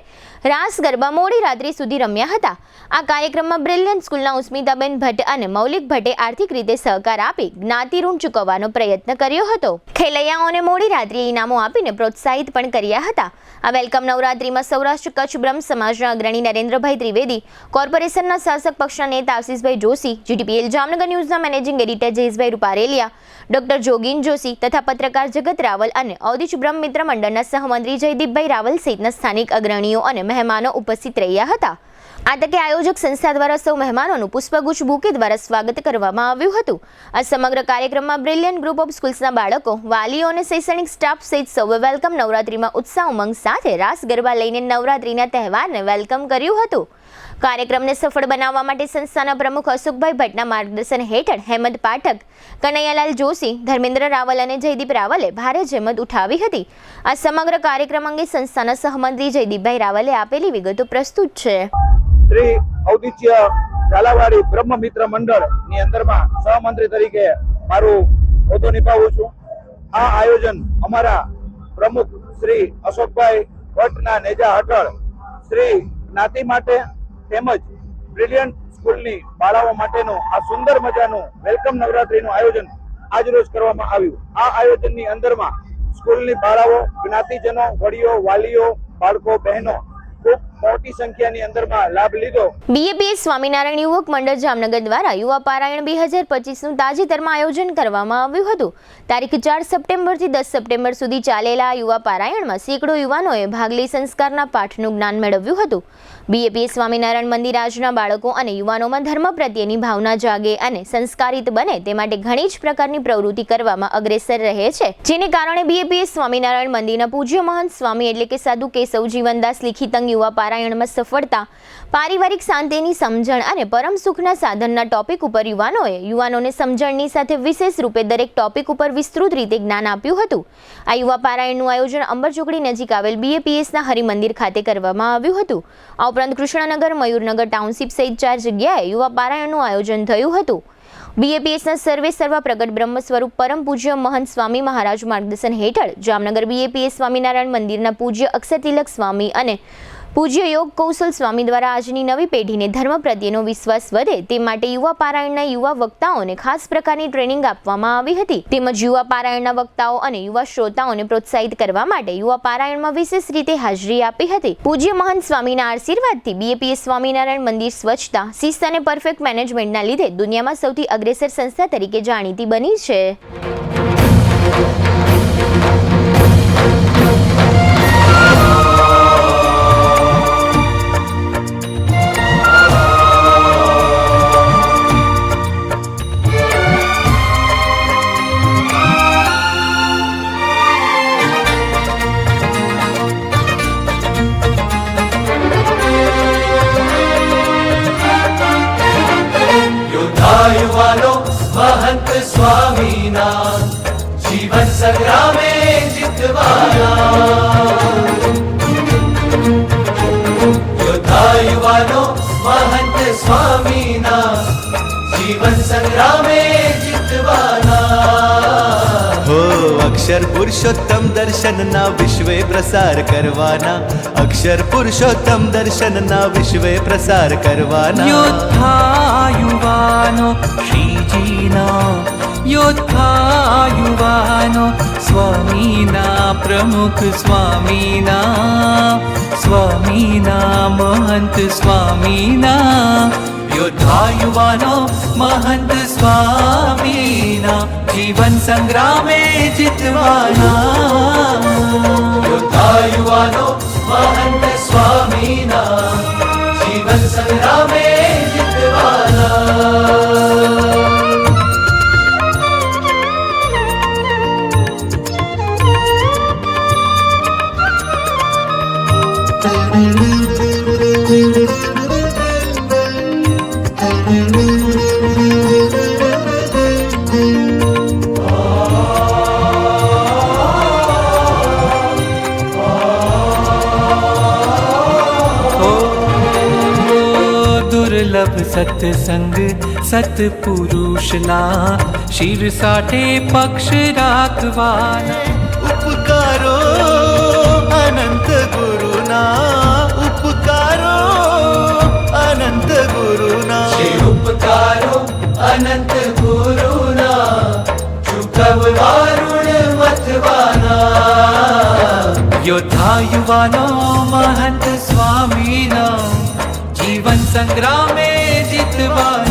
રાસ ગરબા મોડી રાત્રિ સુધી રમ્યા હતા. આ કાર્યક્રમમાં બ્રિલિયન્ટ સ્કૂલના ઉસ્મિતાબેન ભટ્ટ અને મૌલિક ભટ્ટે આર્થિક રીતે સહકાર આપી જ્ઞાતિ ઋણ ચૂકવવાનો પ્રયત્ન કર્યો હતો. ખેલૈયાઓને મોડી રાત્રિએ ઇનામો આપીને પ્રોત્સાહિત પણ કર્યા હતા. આ વેલકમ નવરાત્રીમાં સૌરાષ્ટ્ર કચ્છ બ્રહ્મ સમાજના અગ્રણી નરેન્દ્રભાઈ ત્રિવેદી, કોર્પોરેશનના શાસક પક્ષના નેતા આશીષભાઈ જોશી, જીટીપીએલ જામનગર ન્યૂઝના મેનેજિંગ એડિટર જયેશભાઈ રૂપારેલિયા, ડોક્ટર જોગીન જોશી તથા પત્રકાર જગત રાવલ અને ઓદિશ બ્રહ્મ મિત્ર મંડળના સહમંત્રી જયદીપભાઈ રાવલ સહિતના સ્થાનિક અગ્રણીઓ અને મહેમાનો ઉપસ્થિત રહ્યા હતા. આ તકે આયોજક સંસ્થા દ્વારા સૌ મહેમાનોનું પુષ્પગુચ્છ બુકે દ્વારા સ્વાગત કરવામાં આવ્યું હતું. આ સમગ્ર કાર્યક્રમમાં બ્રિલિયન્ટ ગ્રુપ ઓફ સ્કૂલ્સના બાળકો, વાલીઓ અને શૈક્ષણિક સ્ટાફ સહિત સૌએ વેલકમ નવરાત્રીમાં ઉત્સાહ ઉમંગ સાથે રાસ ગરબા લઈને નવરાત્રીના તહેવારને વેલકમ કર્યું હતું. કાર્યક્રમને સફળ બનાવવા માટે સંસ્થાના પ્રમુખ અશોકભાઈ ભટ્ટના માર્ગદર્શન હેઠળ હેમંત પાઠક, કનૈયાલાલ જોશી, ધર્મેન્દ્ર રાવલ અને જયદીપ રાવલે ભારે જહેમત ઉઠાવી હતી. આ સમગ્ર કાર્યક્રમ અંગે સંસ્થાના સહમંત્રી જયદીપભાઈ રાવલે આપેલી વિગતો પ્રસ્તુત છે. શ્રી ઔદિત્ય ઝાલાવાડી બ્રહ્મ મિત્ર મંડળ ની અંદરમાં સહમંત્રી તરીકે મારું હોદ્દો નિભાવું છું. આ આયોજન અમારા પ્રમુખ શ્રી અશોકભાઈ ભટ્ટના નેજા હેઠળ શ્રી જ્ઞાતિ માટે તેમજ બ્રિલિયન્ટ સ્કૂલની બાળાઓ માટેનું આ સુંદર મજાનું વેલકમ નવરાત્રીનું આયોજન આજરોજ કરવામાં આવ્યું. આ આયોજનની અંદરમાં સ્કૂલની બાળાઓ, જ્ઞાતિજનો, વડીઓ, વાલીઓ, બાળકો, બહેનો ખૂબ મોટી સંખ્યાની અંદરમાં લાભ લીધો. બીએપીએસ સ્વામિનારાયણ યુવક મંડળ જામનગર દ્વારા યુવા પારાયણ 2025નું તાજેતરમાં આયોજન કરવામાં આવ્યું હતું. તારીખ 4 સપ્ટેમ્બરથી 10 સપ્ટેમ્બર સુધી ચાલેલા આ યુવા પારાયણમાં સેંકડો યુવાનોએ ભાગ લઈ સંસ્કારના પાઠનું જ્ઞાન મેળવ્યું હતું. બીએપીએસ સ્વામિનારાયણ મંદિર આજના બાળકો અને યુવાનોમાં ધર્મ પ્રત્યેની ભાવના જાગે અને સંસ્કારિત બને તે માટે ઘણી જ પ્રકારની પ્રવૃત્તિ કરવામાં અગ્રેસર રહે છે, જેને કારણે બીએપીએસ સ્વામિનારાયણ મંદિરના પૂજ્ય મહંત સ્વામી એટલે કે સાધુ કેશવ જીવનદાસ લિખિતંગ યુવા પારાયણમાં સફળતા, પારિવારિક શાંતિની સમજણ અને પરમ સુખના સાધનના ટોપિક ઉપર યુવાનોને સમજણની સાથે વિશેષ રૂપે દરેક ટોપિક ઉપર વિસ્તૃત રીતે જ્ઞાન આપ્યું હતું. આ યુવા પારાયણનું આયોજન અંબરચોકડી નજીક આવેલ બીએપીએસના હરિમંદિર ખાતે કરવામાં આવ્યું હતું. આ ઉપરાંત કૃષ્ણનગર, મયુરનગર ટાઉનશીપ સહિત 4 જગ્યાએ યુવા પારાયણનું આયોજન થયું હતું. બીએપીએસના સર્વે સર્વા પ્રગટ બ્રહ્મ સ્વરૂપ પરમ પૂજ્ય મહંત સ્વામી મહારાજ માર્ગદર્શન હેઠળ જામનગર બીએપીએસ સ્વામિનારાયણ મંદિરના પૂજ્ય અક્ષરતિલક સ્વામી અને પૂજ્ય યોગ કૌશલ સ્વામી દ્વારા આજની નવી પેઢીને ધર્મ પ્રત્યેનો વિશ્વાસ વધે તે માટે યુવા પારાયણના યુવા વક્તાઓને ખાસ પ્રકારની ટ્રેનિંગ આપવામાં આવી હતી. તેમજ યુવા પારાયણના વક્તાઓ અને યુવા શ્રોતાઓને પ્રોત્સાહિત કરવા માટે યુવા પારાયણમાં વિશેષ રીતે હાજરી આપી હતી. પૂજ્ય મહંત સ્વામીના આશીર્વાદથી બીએપીએસ સ્વામિનારાયણ મંદિર સ્વચ્છતા, શિસ્ત અને પરફેક્ટ મેનેજમેન્ટના લીધે દુનિયામાં સૌથી અગ્રેસર સંસ્થા તરીકે જાણીતી બની છે. युवानो महंत स्वामीना जीवन संग्रामे जितवाना. योद्धा युवानो महंत स्वामीना जीवन संग्रामे जितवाना. हो अक्षर पुरुषोत्तम दर्शनना विश्वे प्रसार करवाना. अक्षर पुरुषोत्तम दर्शनना विश्वे प्रसार करवाना. योद्धा युवानो श्रीजीना, योद्धा युवानो स्वामीना प्रमुख स्वामीना, स्वामीना महंत स्वामीना. યોદ્ધા યુવાનો મહંત સ્વામીના જીવન સંગ્રામે જીતવાના યોદ્ધા યુવાનો મહંત સ્વામીના જીવન સંગ્રામે જીતવાના દુર્લભ સત્સંગ સત્પુરુષના શિર સાટે પક્ષ રાખવાના ઉપકારો અનંત ગુરુના ઉપકારો અનંત ગુરુના ઉપકારો અનંત ગુરુના ચૂકવવા ઋણ મથવાના યોદ્ધા યુવાનો મહંત સ્વામીના જીવન સંગ્રામે જીતવાના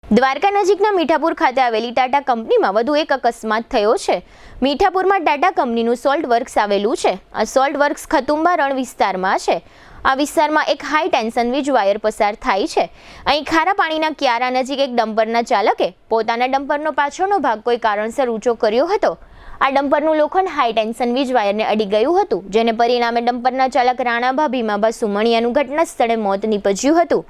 દ્વારકા નજીકના મીઠાપુર ખાતે આવેલી ટાટા કંપનીમાં વધુ એક અકસ્માત થયો છે. મીઠાપુરમાં ટાટા કંપનીનું સોલ્ટ વર્ક્સ આવેલું છે. આ સોલ્ટ વર્ક્સ ખતુંબા રણ વિસ્તારમાં છે. આ વિસ્તારમાં એક હાઈ ટેન્શન વીજ વાયર પસાર થાય છે. અહીં ખારા પાણીના ક્યારા નજીક એક ડમ્પરના ચાલકે પોતાના ડમ્પરનો પાછળનો ભાગ કોઈ કારણસર ઊંચો કર્યો હતો. આ ડમ્પરનું લોખંડ હાઈ ટેન્શન વીજ વાયરને અડી ગયું હતું, જેને પરિણામે ડમ્પરના ચાલક રાણાભા ભીમાભા સુમણિયાનું ઘટના સ્થળે મોત નીપજ્યું હતું.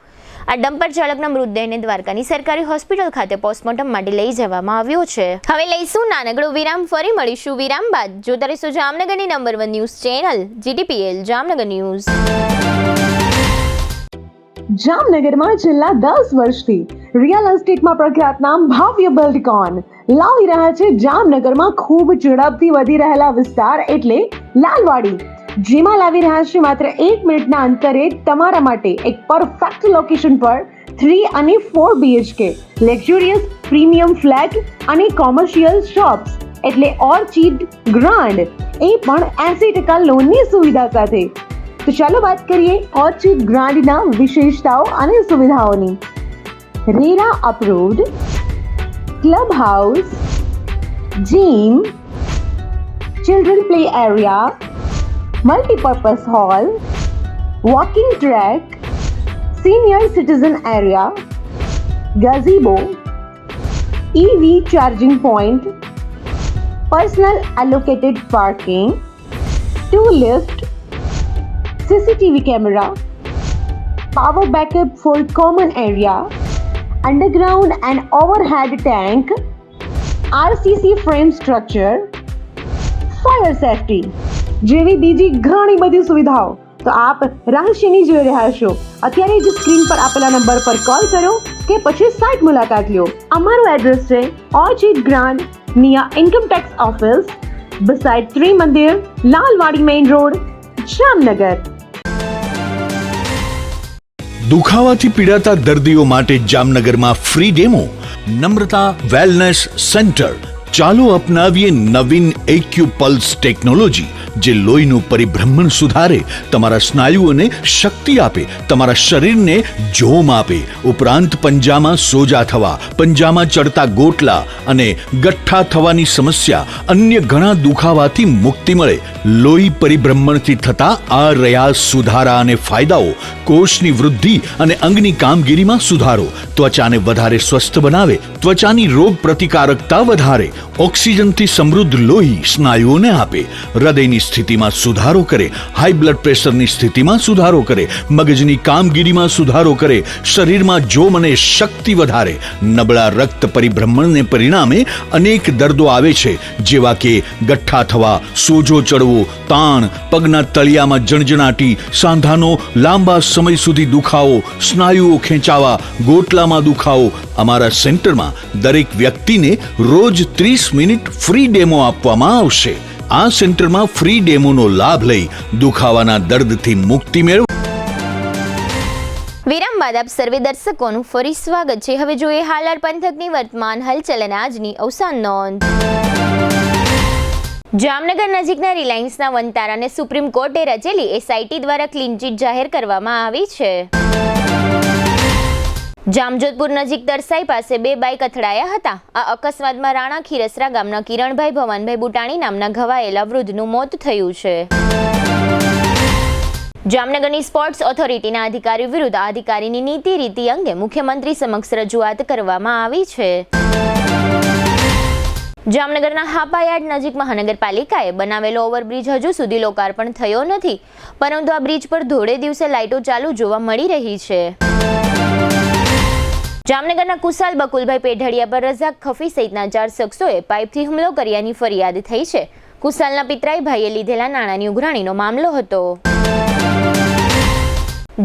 આ ડમ્પર ચાલકના મૃતદેહને દ્વારકાની સરકારી હોસ્પિટલ ખાતે પોસ્ટમોર્ટમ માટે લઈ જવામાં આવ્યો છે. હવે લઈશું નાનકડો વિરામ, ફરી મળીશું વિરામ બાદ. જોતા રહેશો જામનગરની number 1 news channel GTPL Jamnagar news. જામનગરમાં છેલ્લા 10 વર્ષથી રિયલ એસ્ટેટમાં પ્રખ્યાત નામ ભવ્ય બિલ્ડકોન લાવી રહ્યા છે જામનગરમાં ખૂબ ઝડપથી વધી રહેલા વિસ્તાર એટલે લાલવાડી, જેમાં લાવી રહ્યા છે માત્ર 1 મિનિટના અંતરે તમારા માટે એક પરફેક્ટ લોકેશન પર 3 અને 4 BHK લક્ઝુરિયસ પ્રીમિયમ ફ્લેટ અને કોમર્શિયલ શોપ્સ એટલે ઓર્ચિડ ગ્રાન્ડ, એ પણ 80% લોનની સુવિધા સાથે. તો ચાલો વાત કરીએ ઓર્ચિડ ગ્રાન્ડના વિશેષતાઓ અને સુવિધાઓની. RERA approved, club house, gym, children play area, multipurpose hall, walking track, senior citizen area, gazebo, EV charging point, personal allocated parking, 2 lift, CCTV camera, power backup for common area, underground and overhead tank, RCC frame structure, fire safety જેવી બીજી ઘણી બધી સુવિધાઓ તો આપ રહસ્યની જોઈ રહ્યા છો. અત્યારે જ સ્ક્રીન પર આપેલા નંબર પર કોલ કરો કે પછી સાઇટ મુલાકાત લો. અમારું એડ્રેસ છે Orchid Grand near income tax office beside Trimandir, Lalwadi main road, Jamnagar. દુખાવાથી પીડાતા દર્દીઓ માટે જામનગરમાં free demo. Namrata wellness centre. ચાલો અપનાવીએ નવીન એક્યુપલ્સ ટેકનોલોજી, જે લોહીનું પરિભ્રમણ સુધારે, તમારા સ્નાયુઓને શક્તિ આપે, તમારા શરીરને જોમ આપે. ઉપરાંત પંજામાં સોજા થવા, પંજામાં ચડતા ગોટલા અને ગઠ્ઠા થવાની સમસ્યા, અન્ય ઘણા દુખાવાથી મુક્તિ મળે. લોહી પરિભ્રમણથી થતા આ રહ્યા સુધારા અને ફાયદાઓ. કોષની વૃદ્ધિ અને અંગની કામગીરીમાં સુધારો, ત્વચાને વધારે સ્વસ્થ બનાવે, ત્વચાની રોગ પ્રતિકારકતા વધારે, ઓક્સિજનથી સમૃદ્ધ લોહી સ્નાયુઓને આપે, હૃદયની સ્થિતિમાં સુધારો કરે, હાઈ બ્લડ પ્રેશરની સ્થિતિમાં સુધારો કરે, મગજની કામગીરીમાં સુધારો કરે, શરીરમાં જોમ અને શક્તિ વધારે. નબળા રક્ત પરિભ્રમણને પરિણામે અનેક દર્દો આવે છે, જેવા કે ગઠ્ઠા થવા, સોજો ચડવો, તાણ, પગના તળિયામાં જણજણાટી, સાંધાનો લાંબા સમય સુધી દુખાવો, સ્નાયુઓ ખેંચાવા, ગોટલામાં દુખાવો. અમારા સેન્ટરમાં દરેક વ્યક્તિને રોજ 30 મિનિટ ફ્રી ડેમો આપવામાં આવશે. આ સેન્ટરમાં ફ્રી ડેમોનો લાભ લઈ દુખાવાના દર્દથી મુક્તિ મેળવો. વિરામ બાદ આપ સર્વે દર્શકોનું ફરી સ્વાગત છે. હવે જોઈએ હાલાર પંથકની વર્તમાન હલચલ અને આજની અવસાન નોંધ. જામનગર નજીકના રિલાયન્સના વનતારાને સુપ્રીમ કોર્ટે રચેલી એસઆઈટી દ્વારા ક્લીન ચીટ જાહેર કરવામાં આવી છે. જામજોધપુર નજીક તરસાઈ પાસે 2 બાઇક અથડાયા હતા. આ અકસ્માતમાં રાણા ખીરસરા ગામના કિરણભાઈ ભવાનભાઈ બુટાણી નામના ઘવાયેલા વૃદ્ધનું મોત થયું છે. જામનગરની સ્પોર્ટ્સ ઓથોરિટીના અધિકારી વિરુદ્ધ આ અધિકારીની નીતિ રીતિ અંગે મુખ્યમંત્રી સમક્ષ રજૂઆત કરવામાં આવી છે. જામનગરના હાપાયાર્ડ નજીક મહાનગરપાલિકાએ બનાવેલો ઓવરબ્રિજ હજુ સુધી લોકાર્પણ થયો નથી, પરંતુ આ બ્રિજ પર ધોળે દિવસે લાઇટો ચાલુ જોવા મળી રહી છે. જામનગરના કુશાલ બકુલભાઈ પેઢડિયા પર રઝાક ખફી સહિતના 4 શખ્સોએ પાઇપથી હુમલો કર્યાની ફરિયાદ થઈ છે. કુશાલના પિતરાઈ ભાઈએ લીધેલા નાણાંની ઉઘરાણીનો મામલો હતો.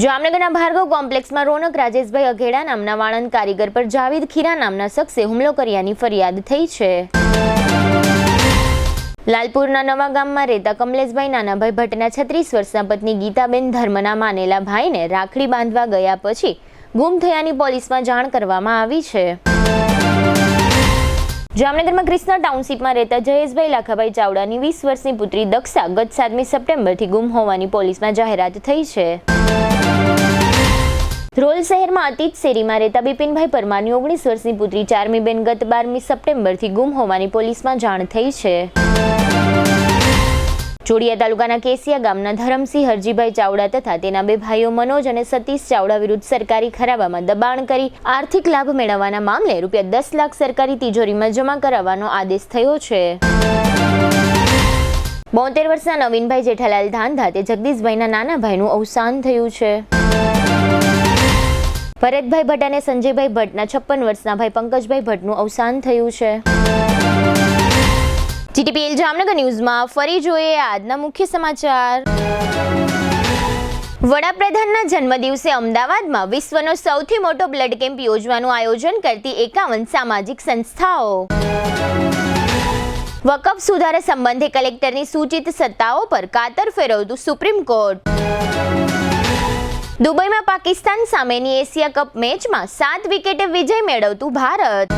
જામનગરના ભાર્ગવ કોમ્પ્લેક્સમાં રોનક રાજેશભાઈ અઘેડા નામના વાળંદ કારીગર પર જાવેદ ખીરા નામના શખ્સે હુમલો કર્યાની ફરિયાદ થઈ છે. લાલપુરના નવા ગામમાં રહેતા કમલેશભાઈ નાનાભાઈ ભટ્ટના 36 વર્ષના પત્ની ગીતાબેન ધર્મના માનેલા ભાઈને રાખડી બાંધવા ગયા પછી ગુમ થયાની પોલીસમાં જાણ કરવામાં આવી છે. જામનગરમાં ક્રિષ્ના ટાઉનશીપમાં રહેતા જયેશભાઈ લાખાભાઈ ચાવડાની 20 વર્ષની પુત્રી દક્ષા ગત 7મી સપ્ટેમ્બરથી ગુમ હોવાની પોલીસમાં જાહેરાત થઈ છે. ધ્રોલ શહેરમાં અતીત શેરીમાં રહેતા બિપિનભાઈ પરમારની 19 વર્ષની પુત્રી ચારમીબેન ગત 12મી સપ્ટેમ્બરથી ગુમ હોવાની પોલીસમાં જાણ થઈ છે. જોડિયા તાલુકાના કેસિયા ગામના ધરમસિંહ હરજીભાઈ ચાવડા તથા તેના 2 ભાઈઓ મનોજ અને સતીશ ચાવડા વિરુદ્ધ સરકારી ખરાબામાં દબાણ કરી આર્થિક લાભ મેળવવાના મામલે રૂપિયા 10 લાખ સરકારી તિજોરીમાં જમા કરાવવાનો આદેશ થયો છે. 72 વર્ષના નવીનભાઈ જેઠાલાલ ધાંધા તે જગદીશભાઈના નાના ભાઈનું અવસાન થયું છે. ભરતભાઈ ભટ્ટ અને સંજયભાઈ ભટ્ટના 56 વર્ષના ભાઈ પંકજભાઈ ભટ્ટનું અવસાન થયું છે. જીટીપીએલ જામનગર ન્યૂઝમાં ફરી જોઈએ આજના મુખ્ય સમાચાર. વડાપ્રધાનના જન્મદિવસે અમદાવાદમાં વિશ્વનો સૌથી મોટો બ્લડ કેમ્પ યોજવાનું આયોજન કરતી 51 સામાજિક સંસ્થાઓ. વકફ સુધારા સંબંધે કલેક્ટરની સૂચિત સત્તાઓ પર કાતર ફેરવતું સુપ્રીમ કોર્ટ. દુબઈમાં પાકિસ્તાન સામેની એશિયા કપ મેચમાં 7 વિકેટે વિજય મેળવતું ભારત.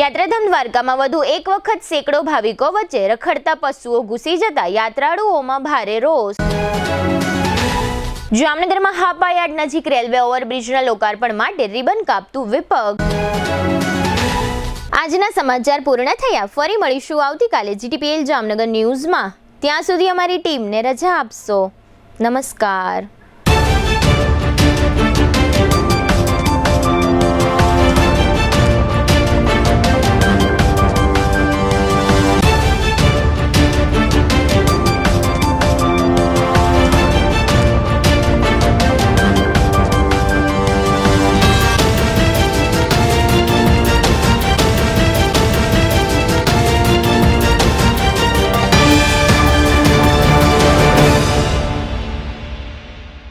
યાત્રાધામ દ્વારકામાં વધુ એક વખત સેંકડો ભાવિકો વચ્ચે રખડતા પશુઓ ઘૂસી જતા યાત્રાળુઓમાં ભારે રોષ. જામનગરમાં હાપાયાર્ડ નજીક રેલવે ઓવરબ્રિજના લોકાર્પણ માટે રિબન કાપતું વિપક્ષ. આજના સમાચાર પૂર્ણ થયા. ફરી મળીશું આવતીકાલે જીટીપીએલ જામનગર ન્યૂઝમાં. ત્યાં સુધી અમારી ટીમને રજા આપશો. નમસ્કાર.